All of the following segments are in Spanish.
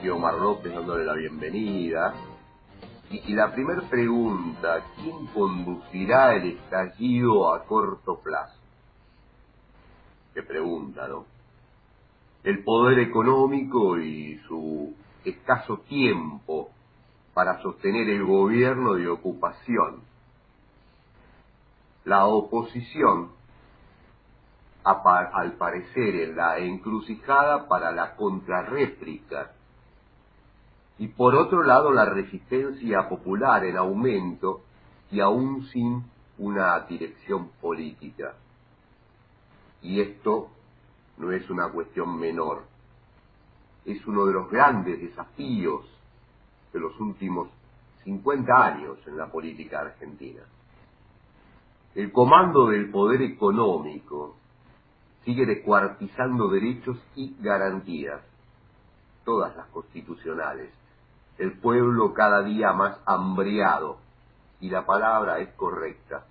Soy Omar López dándole la bienvenida. Y la primera pregunta, ¿quién conducirá el estallido a corto plazo? Qué pregunta, ¿no? El poder económico y su escaso tiempo para sostener el gobierno de ocupación. La oposición, al parecer, en la encrucijada para la contrarréplica. Y por otro lado, la resistencia popular en aumento y aún sin una dirección política. Y esto no es una cuestión menor. Es uno de los grandes desafíos de los últimos 50 años en la política argentina. El comando del poder económico sigue descuartizando derechos y garantías, todas las constitucionales. El pueblo cada día más hambriado, y la palabra es correcta,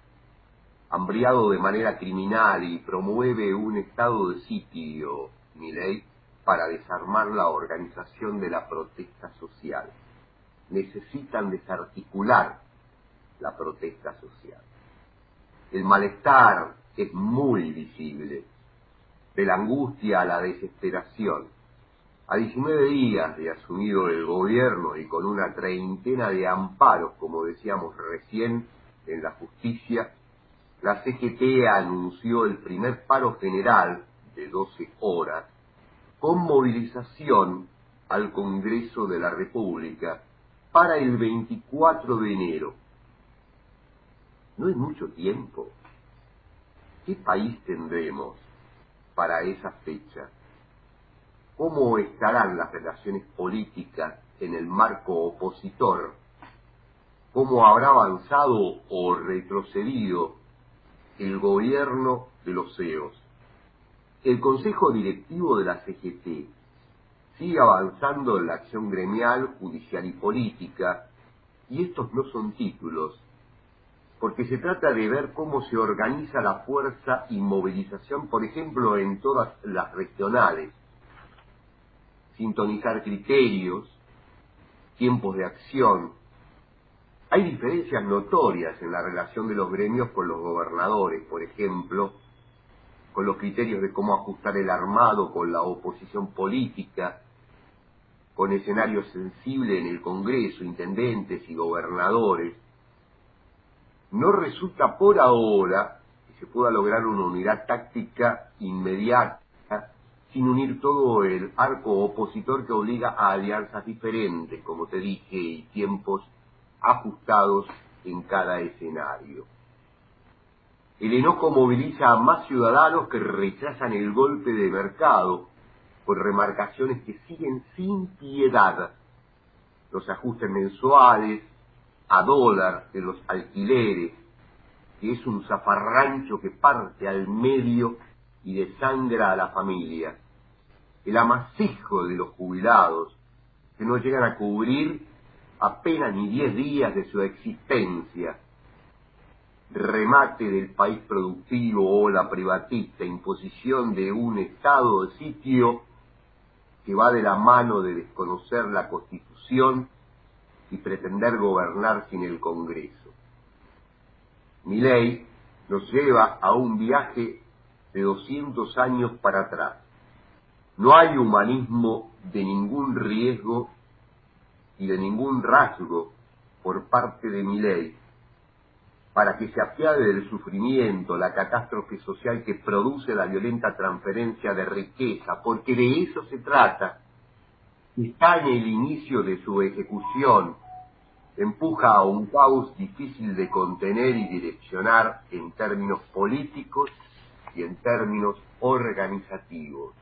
hambriado de manera criminal, y promueve un estado de sitio, Milei, para desarmar la organización de la protesta social. Necesitan desarticular la protesta social. El malestar es muy visible, de la angustia a la desesperación. A 19 días de asumido el gobierno y con una treintena de amparos, como decíamos recién, en la justicia, la CGT anunció el primer paro general de 12 horas, con movilización al Congreso de la República para el 24 de enero. No es mucho tiempo. ¿Qué país tendremos para esa fecha? ¿Cómo estarán las relaciones políticas en el marco opositor? ¿Cómo habrá avanzado o retrocedido el gobierno de los CEOs? El Consejo Directivo de la CGT sigue avanzando en la acción gremial, judicial y política, y estos no son títulos, porque se trata de ver cómo se organiza la fuerza y movilización, por ejemplo, en todas las regionales. Sintonizar criterios, tiempos de acción. Hay diferencias notorias en la relación de los gremios con los gobernadores, por ejemplo, con los criterios de cómo ajustar el armado con la oposición política, con escenarios sensibles en el Congreso, intendentes y gobernadores. No resulta por ahora que se pueda lograr una unidad táctica inmediata sin unir todo el arco opositor que obliga a alianzas diferentes, como te dije, y tiempos ajustados en cada escenario. El enojo moviliza a más ciudadanos que rechazan el golpe de mercado, con remarcaciones que siguen sin piedad. Los ajustes mensuales a dólar de los alquileres, que es un zafarrancho que parte al medio y desangra a la familia. El amasijo de los jubilados, que no llegan a cubrir apenas ni 10 días de su existencia. Remate del país productivo o la privatista, imposición de un estado de sitio que va de la mano de desconocer la Constitución y pretender gobernar sin el Congreso. Milei nos lleva a un viaje de 200 años para atrás. No hay humanismo de ningún riesgo y de ningún rasgo por parte de Milei para que se apiade del sufrimiento, la catástrofe social que produce la violenta transferencia de riqueza, porque de eso se trata. Está en el inicio de su ejecución, empuja a un caos difícil de contener y direccionar en términos políticos y en términos organizativos.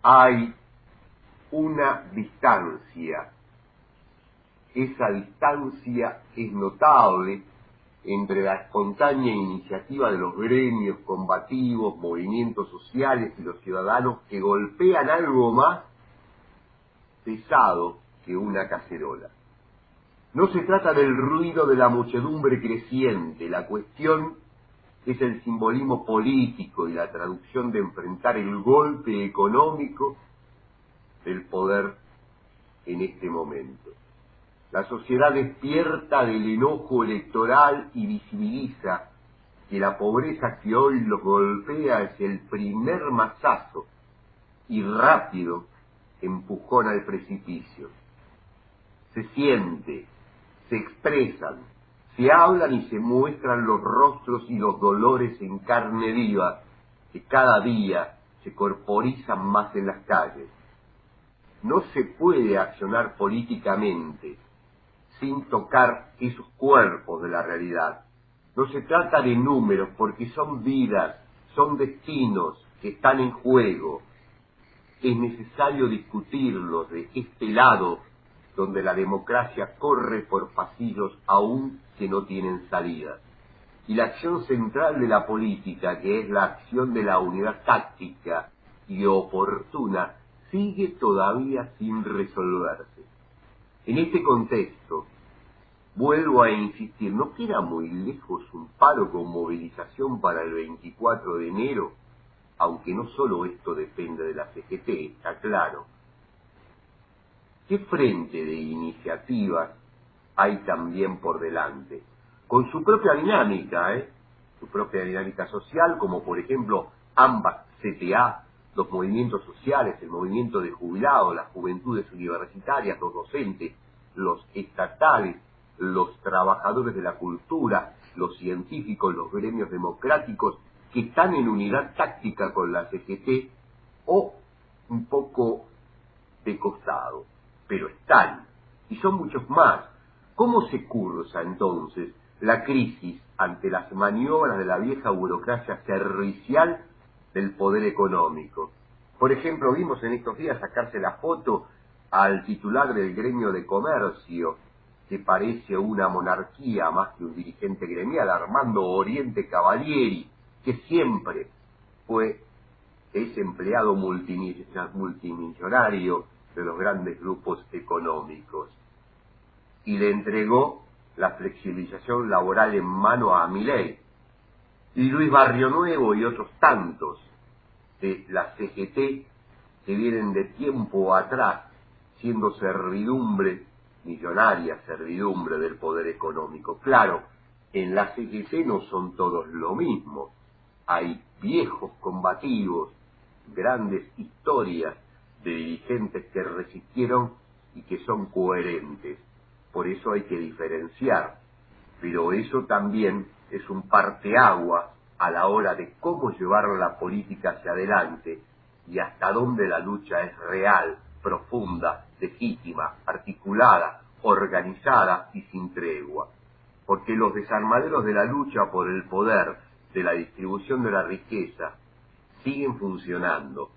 Hay una distancia. Esa distancia es notable entre la espontánea iniciativa de los gremios combativos, movimientos sociales y los ciudadanos que golpean algo más pesado que una cacerola. No se trata del ruido de la muchedumbre creciente, la cuestión es el simbolismo político y la traducción de enfrentar el golpe económico del poder en este momento. La sociedad despierta del enojo electoral y visibiliza que la pobreza que hoy los golpea es el primer mazazo y rápido empujón al precipicio. Se siente, se expresan, se hablan y se muestran los rostros y los dolores en carne viva que cada día se corporizan más en las calles. No se puede accionar políticamente sin tocar esos cuerpos de la realidad. No se trata de números, porque son vidas, son destinos que están en juego. Es necesario discutirlos de este lado, donde la democracia corre por pasillos aún que no tienen salida. Y la acción central de la política, que es la acción de la unidad táctica y oportuna, sigue todavía sin resolverse. En este contexto, vuelvo a insistir, ¿no queda muy lejos un paro con movilización para el 24 de enero? Aunque no solo esto depende de la CGT, está claro. ¿Qué frente de iniciativas hay también por delante? Con su propia dinámica, su propia dinámica social, como por ejemplo ambas CTA, los movimientos sociales, el movimiento de jubilados, las juventudes universitarias, los docentes, los estatales, los trabajadores de la cultura, los científicos, los gremios democráticos, que están en unidad táctica con la CGT, o un poco de costado, pero están, y son muchos más. ¿Cómo se cursa entonces la crisis ante las maniobras de la vieja burocracia servicial del poder económico? Por ejemplo, vimos en estos días sacarse la foto al titular del gremio de comercio, que parece una monarquía más que un dirigente gremial, Armando Oriente Cavalieri, que siempre fue ese empleado multimillonario de los grandes grupos económicos, y le entregó la flexibilización laboral en mano a Milei. Y Luis Barrio Nuevo y otros tantos de la CGT que vienen de tiempo atrás siendo servidumbre, millonaria servidumbre del poder económico. Claro, en la CGT no son todos lo mismo. Hay viejos combativos, grandes historias de dirigentes que resistieron y que son coherentes. Por eso hay que diferenciar. Pero eso también es un parteaguas a la hora de cómo llevar la política hacia adelante y hasta dónde la lucha es real, profunda, legítima, articulada, organizada y sin tregua. Porque los desarmaderos de la lucha por el poder, de la distribución de la riqueza, siguen funcionando.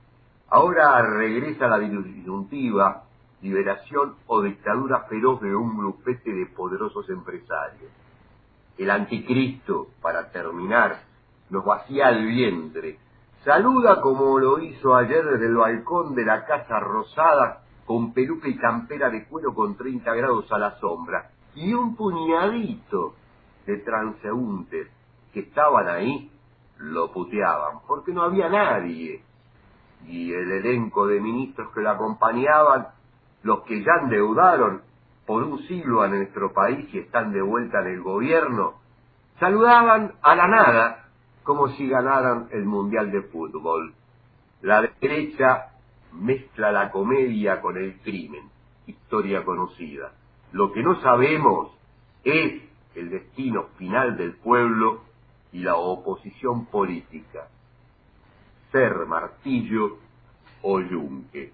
Ahora regresa la disyuntiva, liberación o dictadura feroz de un grupete de poderosos empresarios. El anticristo, para terminar, nos vacía el vientre. Saluda como lo hizo ayer desde el balcón de la Casa Rosada, con peluca y campera de cuero con 30 grados a la sombra, y un puñadito de transeúntes que estaban ahí lo puteaban, porque no había nadie. Y el elenco de ministros que lo acompañaban, los que ya endeudaron por un siglo a nuestro país y están de vuelta en el gobierno, saludaban a la nada, como si ganaran el Mundial de Fútbol. La derecha mezcla la comedia con el crimen, historia conocida. Lo que no sabemos es el destino final del pueblo y la oposición política. Ser martillo o yunque.